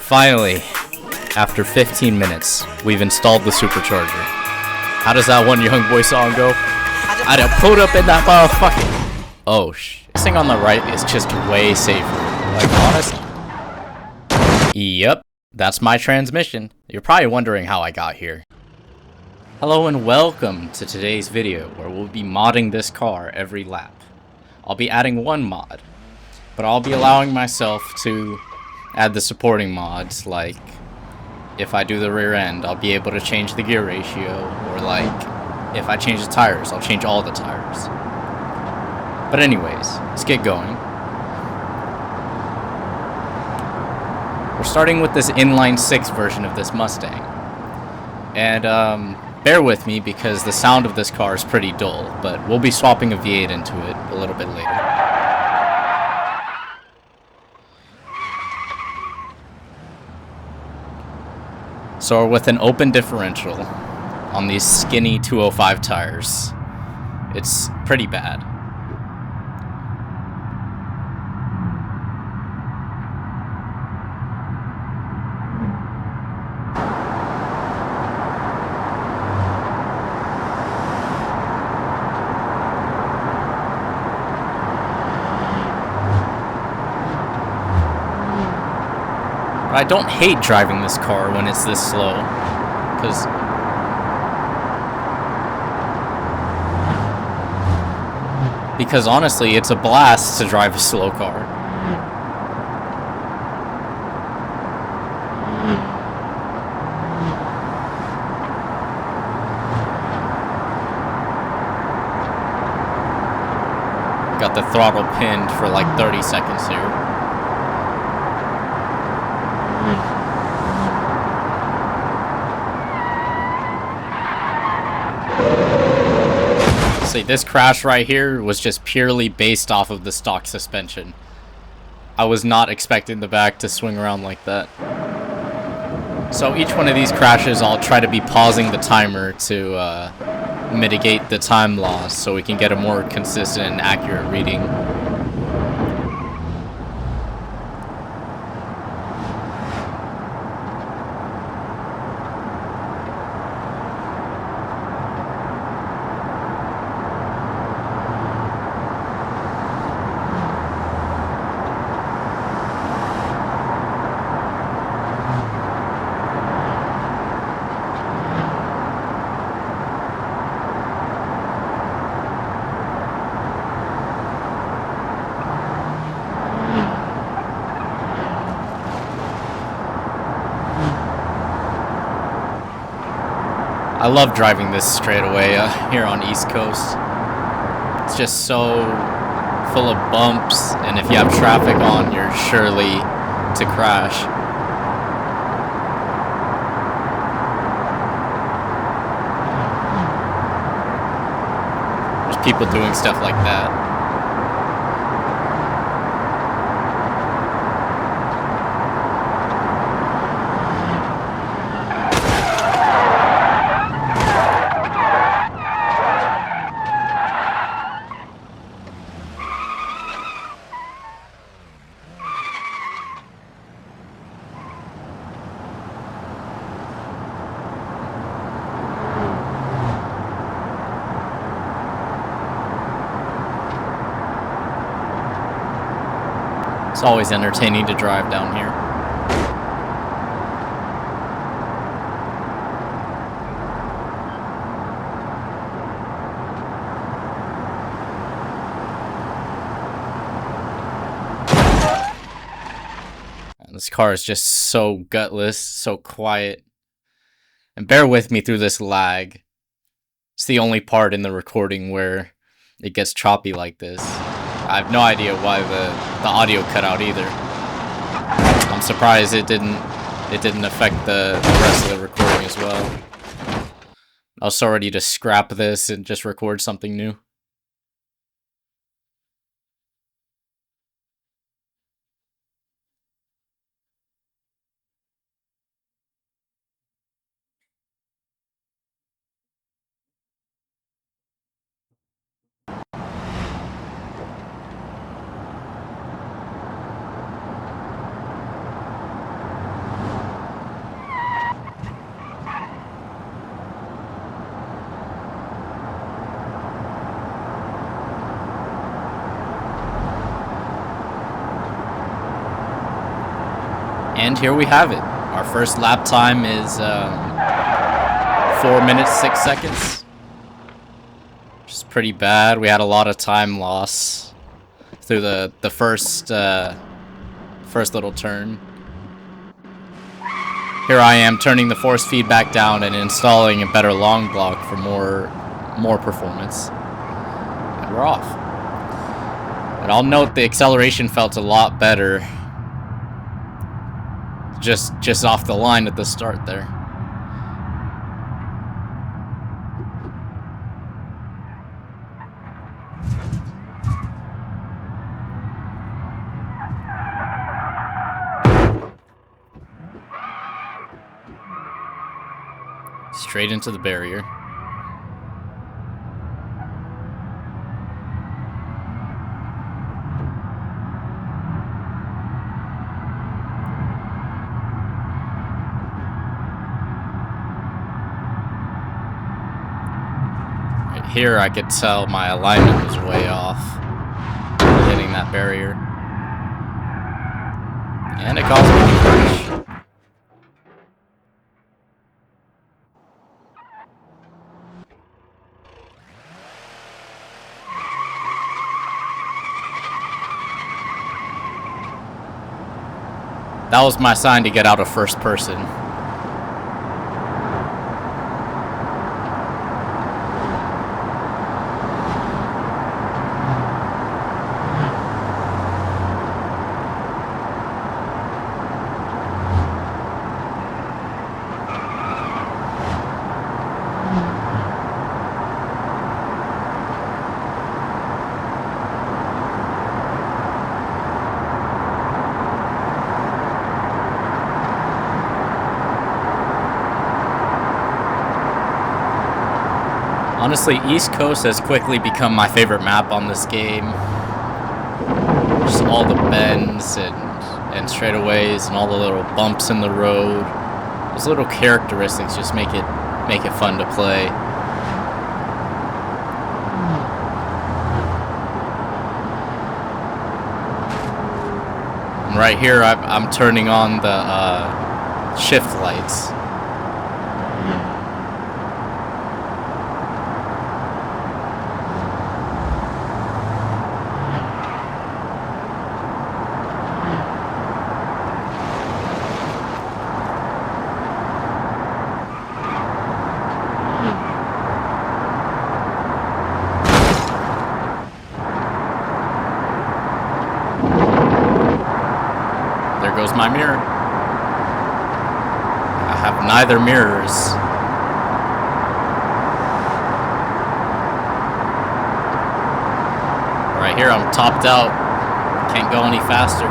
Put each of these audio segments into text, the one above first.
Finally, after 15 minutes, we've installed the supercharger. How does that one Young Boy song go? I done pulled up in that motherfucker. Oh, this thing on the right is just way safer. Like, honest. Yep, that's my transmission. You're probably wondering how I got here. Hello and welcome to today's video, where we'll be modding this car every lap. I'll be adding one mod, but I'll be allowing myself to add the supporting mods, like if I do the rear end, I'll be able to change the gear ratio, or like if I change the tires, I'll change all the tires. But anyways, let's get going. We're starting with this inline 6 version of this Mustang. And bear with me because the sound of this car is pretty dull, but we'll be swapping a V8 into it a little bit later. So we're with an open differential on these skinny 205 tires. It's pretty bad. I don't hate driving this car when it's this slow, because honestly, it's a blast to drive a slow car. Got the throttle pinned for like 30 seconds here. See, this crash right here was just purely based off of the stock suspension. I was not expecting the back to swing around like that. So each one of these crashes, I'll try to be pausing the timer to mitigate the time loss so we can get a more consistent and accurate reading. I love driving this straightaway here on East Coast. It's just so full of bumps, and if you have traffic on, you're surely to crash. There's people doing stuff like that. It's always entertaining to drive down here. And this car is just so gutless, so quiet. And bear with me through this lag. It's the only part in the recording where it gets choppy like this. I have no idea why the audio cut out either. I'm surprised it didn't affect the rest of the recording as well. I was so ready to scrap this and just record something new. And here we have it. Our first lap time is 4 minutes 6 seconds. Which is pretty bad. We had a lot of time loss through the first little turn. Here I am turning the force feedback down and installing a better long block for more performance. And we're off. And I'll note the acceleration felt a lot better just off the line at the start there. Straight into the barrier. Right here I could tell my alignment was way off hitting that barrier. And it caused me to crash. That was my sign to get out of first person. Honestly, East Coast has quickly become my favorite map on this game. Just all the bends and straightaways and all the little bumps in the road. Those little characteristics just make it fun to play. And right here, I'm turning on the shift lights. My mirror. I have neither mirrors. Right here, I'm topped out. Can't go any faster.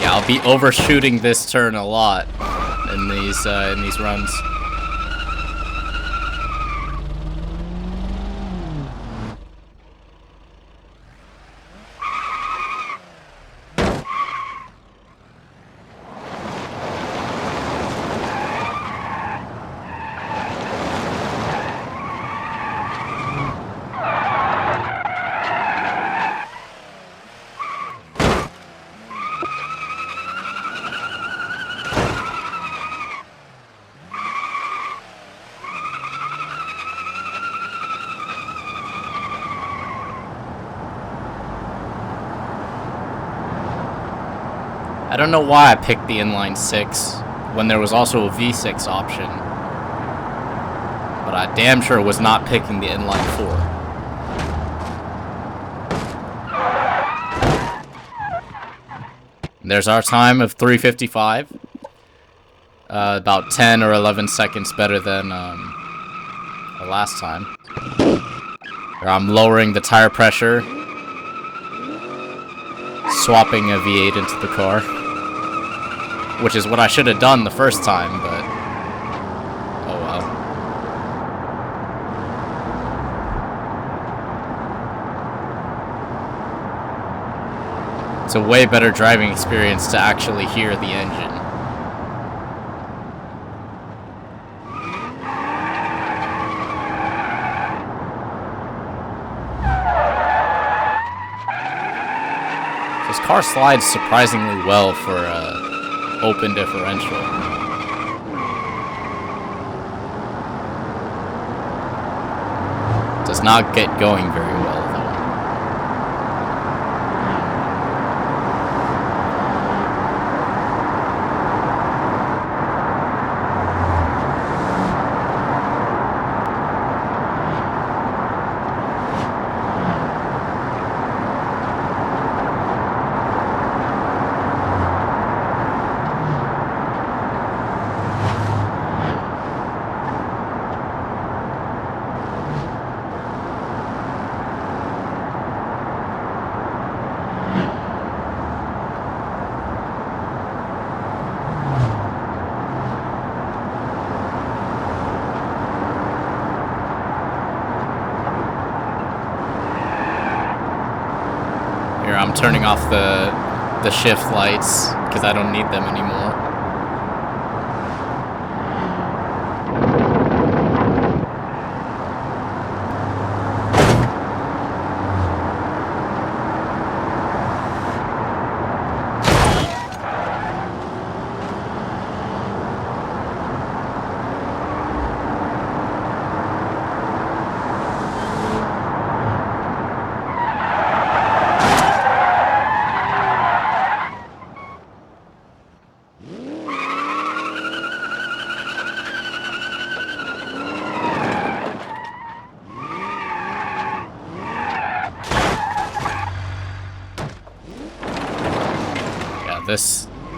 I'll be overshooting this turn a lot in these runs. I don't know why I picked the inline 6 when there was also a V6 option. But I damn sure was not picking the inline 4. There's our time of 3:55. About 10 or 11 seconds better than the last time. I'm lowering the tire pressure, swapping a V8 into the car, which is what I should have done the first time, but oh well. It's a way better driving experience to actually hear the engine. This car slides surprisingly well for open differential. Does not get going very well though. I'm turning off the shift lights because I don't need them anymore.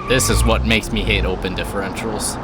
This is what makes me hate open differentials.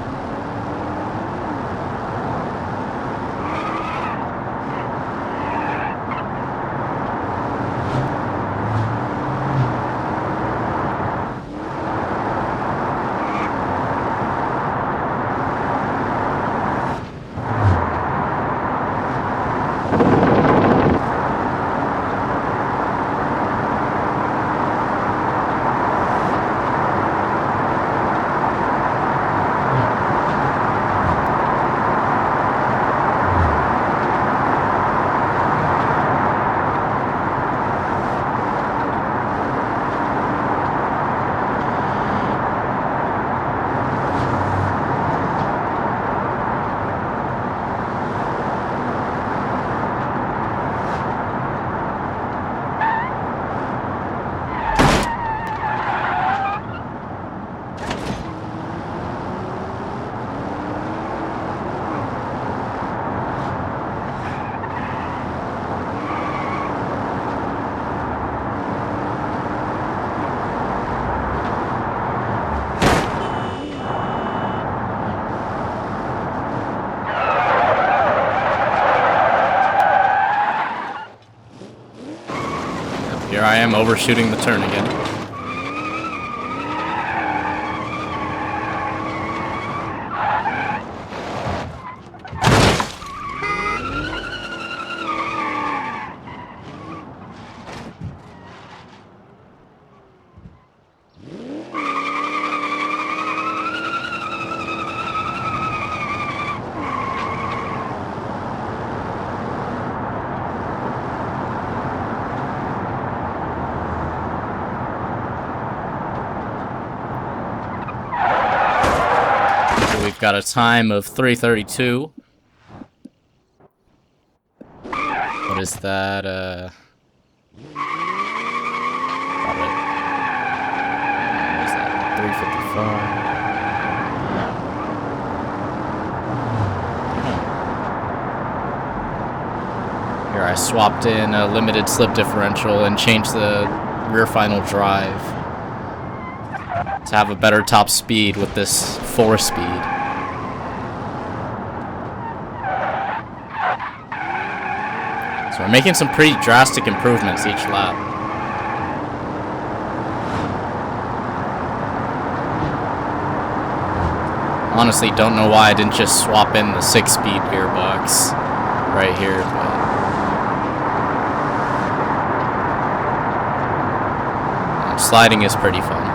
Here I am overshooting the turn again. We've got a time of 3:32. What is that? What is that? 355. Here I swapped in a limited slip differential and changed the rear final drive to have a better top speed with this 4-speed. So we're making some pretty drastic improvements each lap. Honestly, don't know why I didn't just swap in the 6-speed gearbox right here, but sliding is pretty fun.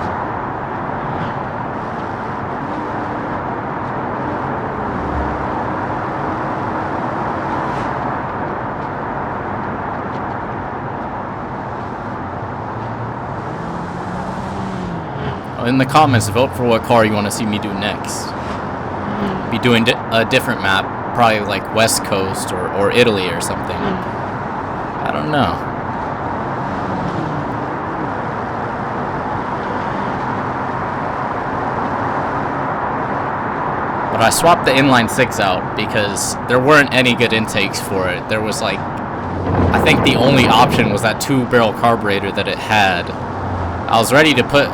In the comments, vote for what car you want to see me do next. Be doing a different map, probably like West Coast or Italy or something. I don't know. But I swapped the inline 6 out because there weren't any good intakes for it. There was like, I think the only option was that 2-barrel carburetor that it had. I was ready to put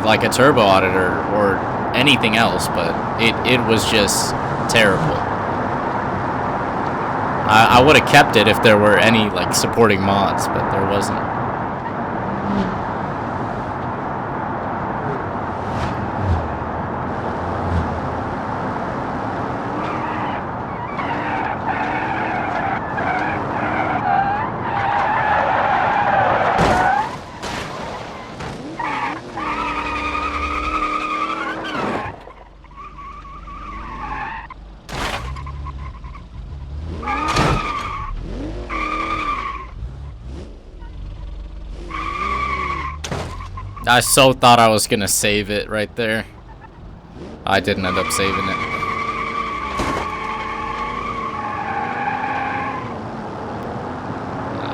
like a turbo on it or anything else, but it was just terrible. I would have kept it if there were any like supporting mods, but there wasn't. I so thought I was gonna save it right there. I didn't end up saving it.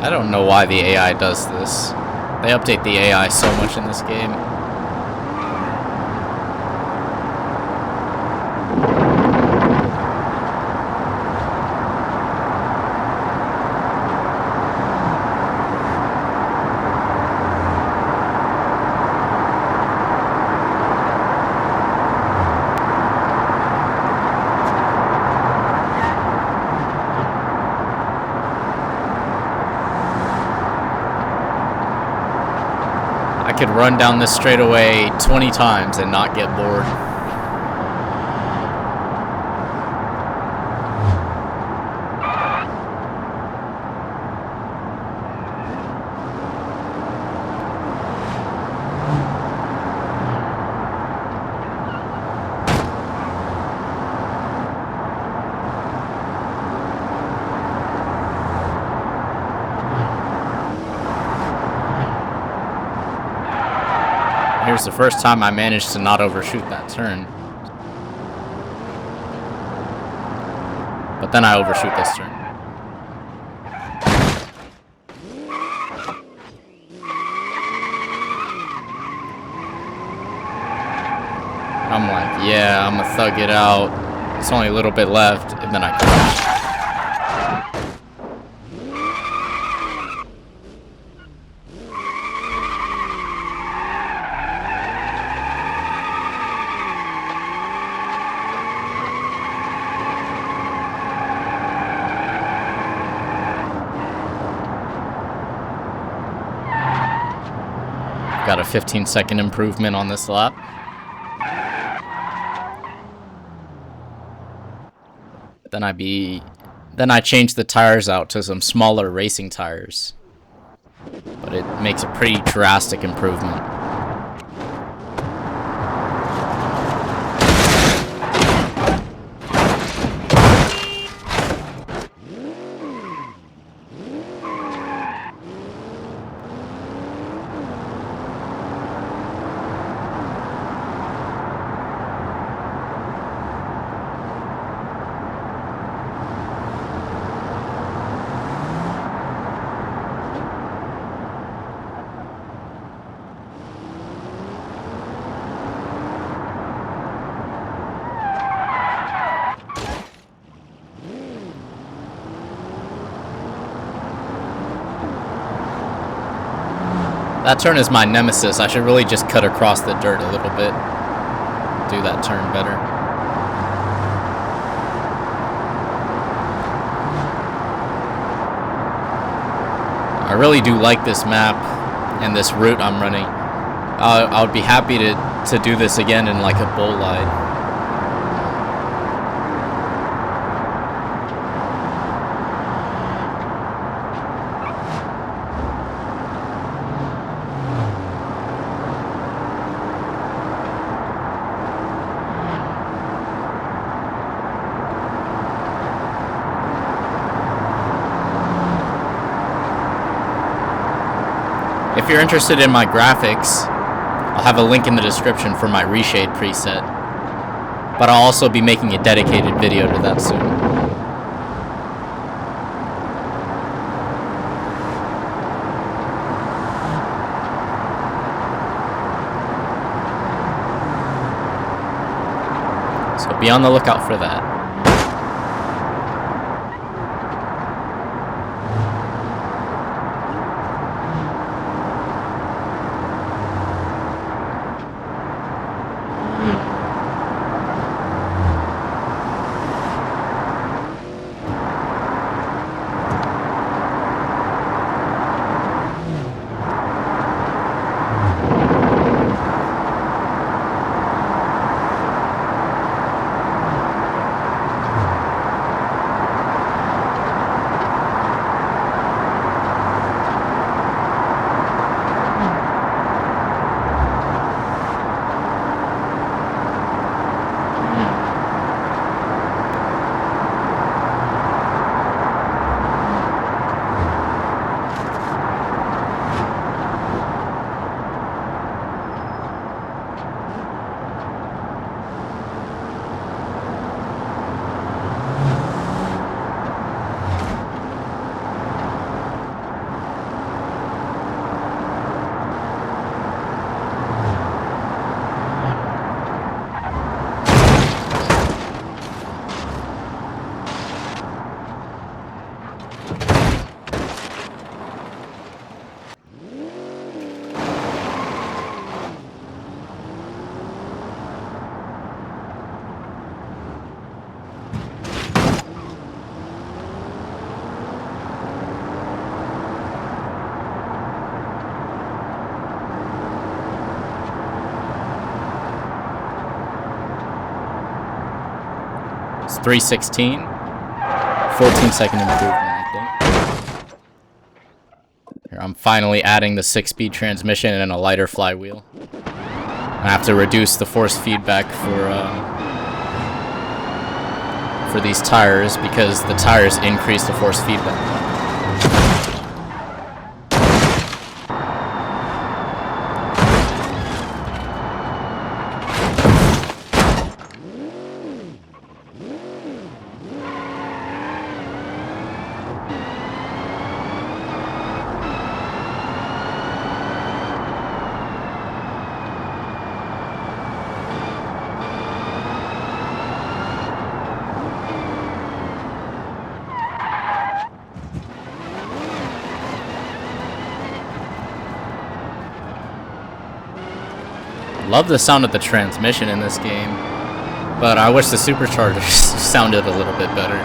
I don't know why the AI does this. They update the AI so much in this game. I could run down this straightaway 20 times and not get bored. Here's the first time I managed to not overshoot that turn. But then I overshoot this turn. I'm like, yeah, I'm gonna thug it out. It's only a little bit left, and then I crash. Got a 15-second improvement on this lap. Then I changed the tires out to some smaller racing tires. But it makes a pretty drastic improvement. That turn is my nemesis. I should really just cut across the dirt a little bit. Do that turn better. I really do like this map and this route I'm running. I would be happy to do this again in like a bull line. If you're interested in my graphics, I'll have a link in the description for my reshade preset, but I'll also be making a dedicated video to that soon. So be on the lookout for that. It's 316. 14-second improvement, I think. Here, I'm finally adding the 6-speed transmission and a lighter flywheel. I have to reduce the force feedback for these tires because the tires increase the force feedback. Love the sound of the transmission in this game, but I wish the superchargers sounded a little bit better.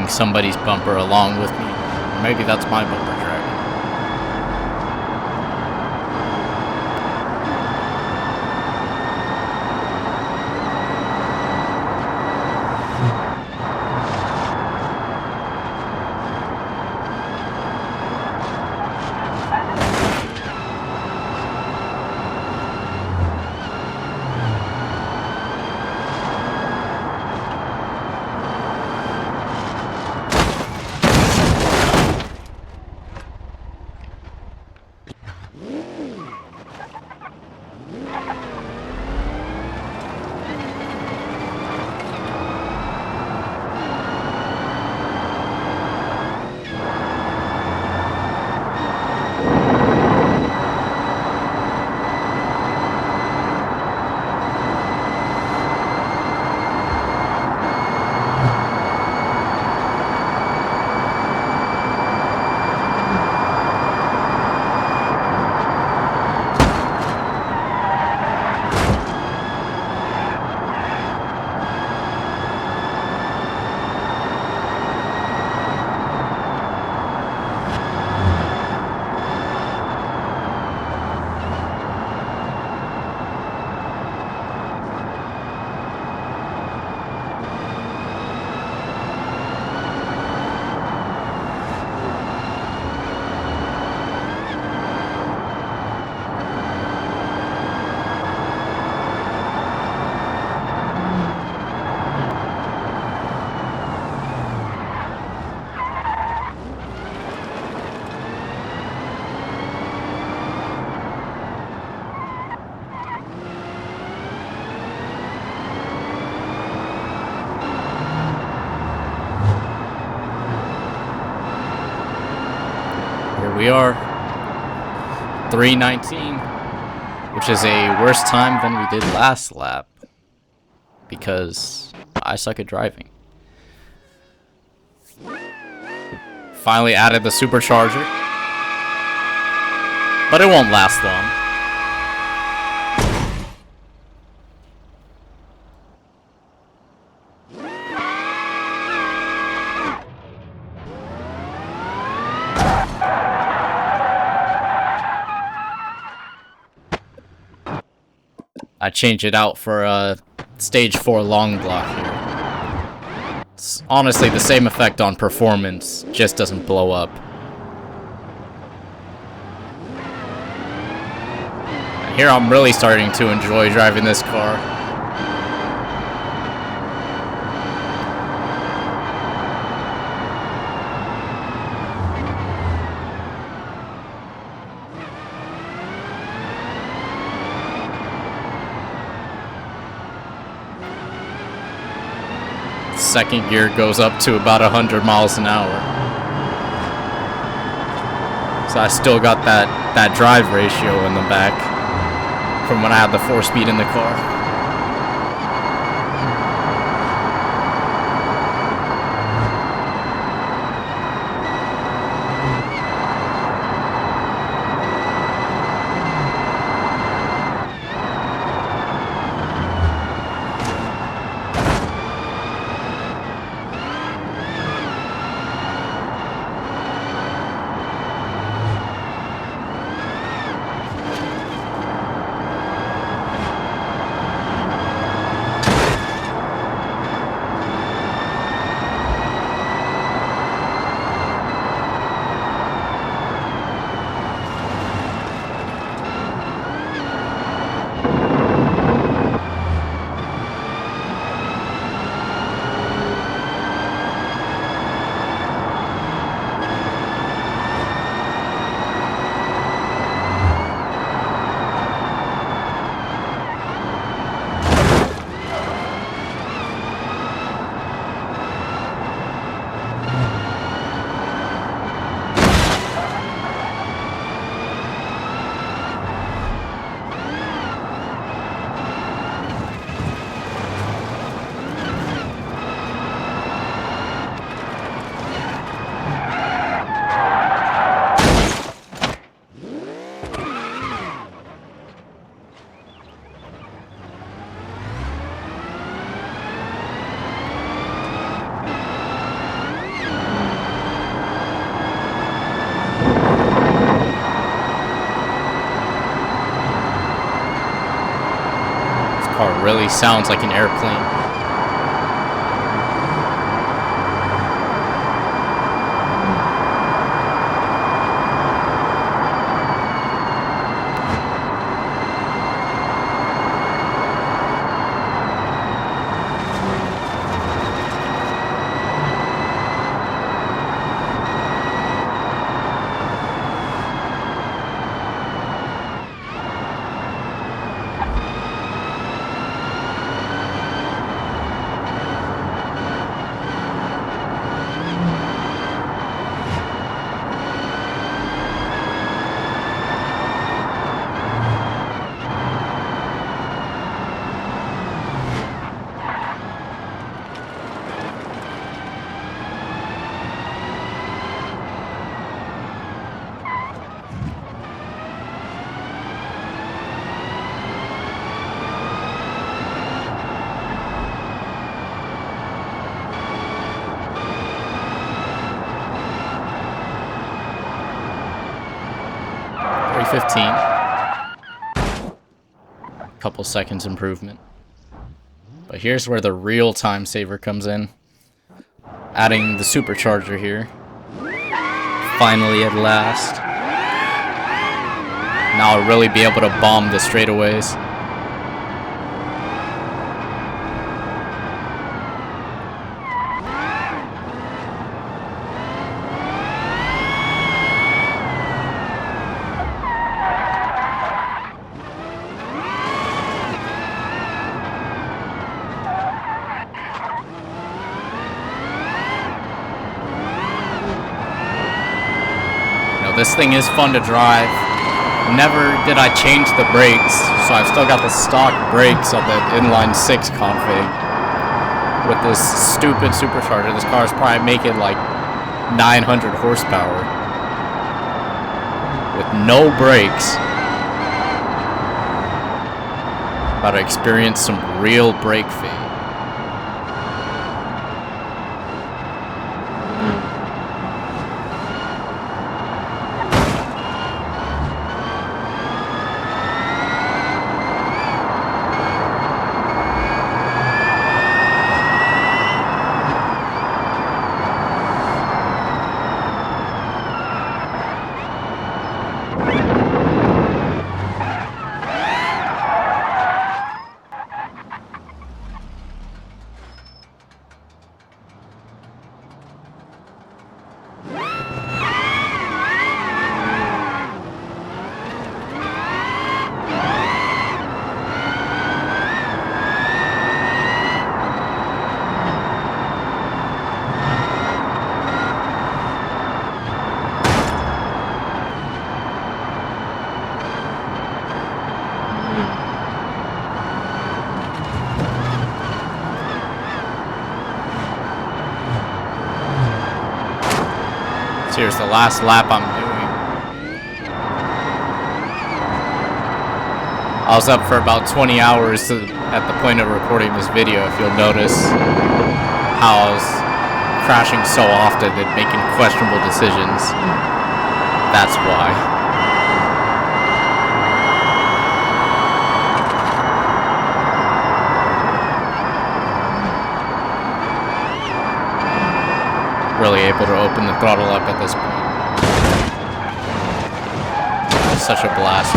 dragging somebody's bumper along with me. Or maybe that's my bumper dragging. We are 3:19, which is a worse time than we did last lap because I suck at driving. Finally added the supercharger, but it won't last long. I change it out for a stage 4 long block here. It's honestly the same effect on performance, just doesn't blow up. And here I'm really starting to enjoy driving this car. Second gear goes up to about 100 miles an hour. So I still got that drive ratio in the back from when I had the 4-speed in the car. car really sounds like an airplane. Couple seconds improvement. But here's where the real time saver comes in. Adding the supercharger here. Finally at last. Now I'll really be able to bomb the straightaways. This thing is fun to drive. Never did I change the brakes, so I've still got the stock brakes of the inline 6 config. With this stupid supercharger, this car is probably making like 900 horsepower. With no brakes. About to experience some real brake fade. So here's the last lap I'm doing. I was up for about 20 hours at the point of recording this video, if you'll notice how I was crashing so often and making questionable decisions. That's why. Really able to open the throttle up at this point. Such a blast.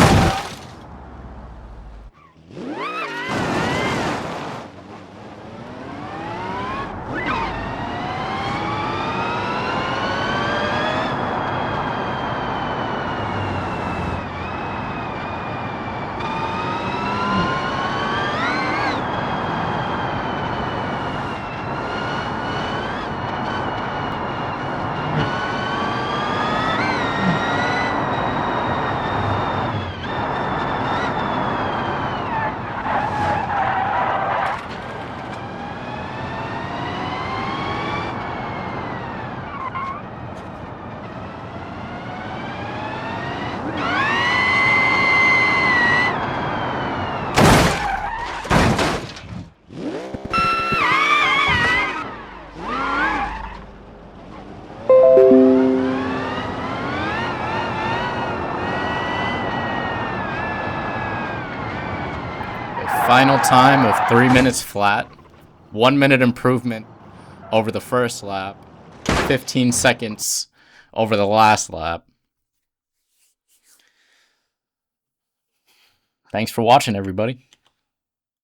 final time of 3 minutes flat. 1 minute improvement over the first lap. 15 seconds over the last lap. Thanks for watching, everybody.